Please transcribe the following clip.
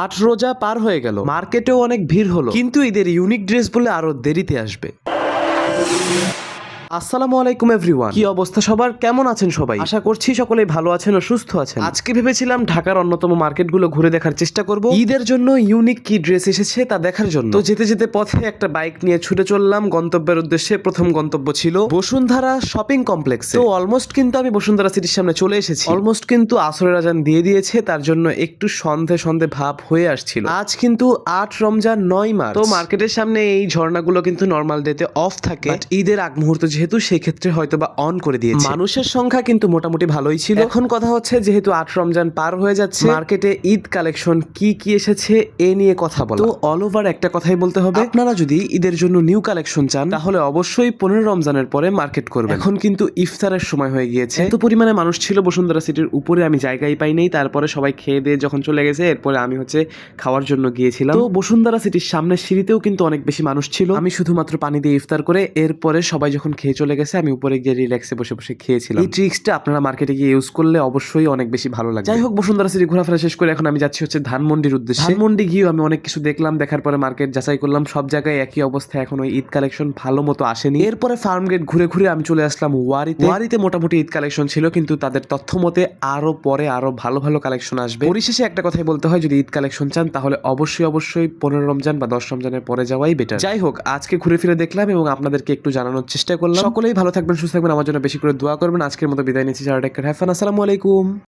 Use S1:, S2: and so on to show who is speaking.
S1: ৮ রোজা পার হয়ে গেল, মার্কেটেও অনেক ভিড় হলো, কিন্তু ঈদের ইউনিক ড্রেস বলে আরো দেরিতে আসবে। আসসালামু আলাইকুম এভরিওয়ান, কি অবস্থা সবার, কেমন আছেন সবাই? আশা করছি সকলেই ভালো আছেন ও সুস্থ আছেন। আজকে ভেবেছিলাম ঢাকার অন্যতম মার্কেটগুলো ঘুরে দেখার চেষ্টা করব, ঈদের জন্য ইউনিক কি ড্রেস এসেছে তা দেখার জন্য। তো যেতে যেতে পথে একটা বাইক নিয়ে ছুটে চললাম গন্তব্যের উদ্দেশ্যে। প্রথম গন্তব্য ছিল বসুন্ধরা শপিং কমপ্লেক্সে। তো অলমোস্ট কিন্তু আমি বসুন্ধরা সিটির সামনে চলে এসেছি। অলমোস্ট কিন্তু আসরের আজান দিয়ে দিয়েছে, তার জন্য একটু সন্ধে সন্ধে ভাব হয়ে আসছিল। আজ কিন্তু ৮ রমজান ৯ মার্চ। তো মার্কেটের সামনে এই ঝর্ণাগুলো কিন্তু নর্মাল ডেতে অফ থাকে, বাট ঈদের আগ মুহূর্তে যেহেতু সেই ক্ষেত্রে হয়তো বা অন করে দিয়েছে। মানুষের সংখ্যা কিন্তু মোটামুটি ভালোই ছিল। এখন কথা হচ্ছে যেহেতু ৮ রমজান পার হয়ে যাচ্ছে, মার্কেটে ঈদ কালেকশন কি কি এসেছে এ নিয়ে কথা বলা। তো অল ওভার একটা কথাই বলতে হবে, আপনারা যদি ঈদের জন্য নিউ কালেকশন চান তাহলে অবশ্যই 15 রমজানের পরে মার্কেট করবেন। এখন কিন্তু ইফতারের সময় হয়ে গিয়েছে, এত পরিমাণে মানুষ ছিল বসুন্ধরা সিটির উপরে, আমি জায়গাই পাই নাই। তারপরে সবাই খেয়ে দিয়ে যখন চলে গেছে, এরপরে আমি খাওয়ার জন্য গিয়েছিলাম। তো বসুন্ধরা সিটির সামনের সিঁড়িতেও কিন্তু অনেক বেশি মানুষ ছিল। আমি শুধুমাত্র পানি দিয়ে ইফতার করে এরপরে সবাই যখন খেয়ে চলে গেছে, আমি উপরে গিয়ে রিল্যাক্সে বসে বসে খেয়েছিলাম। এই ট্রিক্সটা আপনারা মার্কেটে গিয়ে ইউজ করলে অবশ্যই অনেক বেশি ভালো লাগবে। যাই হোক, বসুন্ধরা সিটি ঘোরাফেরা শেষ করে এখন আমি যাচ্ছি ধানমন্ডির উদ্দেশ্যে। ধানমন্ডি গিয়েও আমি অনেক কিছু দেখলাম, দেখার পরে মার্কেট যাচাই করলাম, সব জায়গায় একই অবস্থা, এখন ওই ঈদ কালেকশন ভালো মতো আসেনি। এরপরে ফার্ম গেট ঘুরে ঘুরে আমি চলে আসলাম ওয়ারিতে। ওয়ারিতে মোটামুটি ঈদ কালেকশন ছিল, কিন্তু তাদের তথ্য মতে আরো পরে আরো ভালো ভালো কালেকশন আসবে। পরিশেষে একটা কথাই বলতে হয়, যদি ঈদ কালেকশন চান তাহলে অবশ্যই 15 রমজান বা 10 রমজানের পরে যাওয়াই বেটার। যাই হোক, আজকে ঘুরে ফিরে দেখলাম এবং আপনাদেরকে একটু জানানোর চেষ্টা করলাম। সকলেই ভালো থাকবেন, সুস্থ থাকবেন, আমার জন্য বেশি করে দোয়া করবেন। আজকের মতো বিদায় নিচ্ছি। আসসালামু আলাইকুম।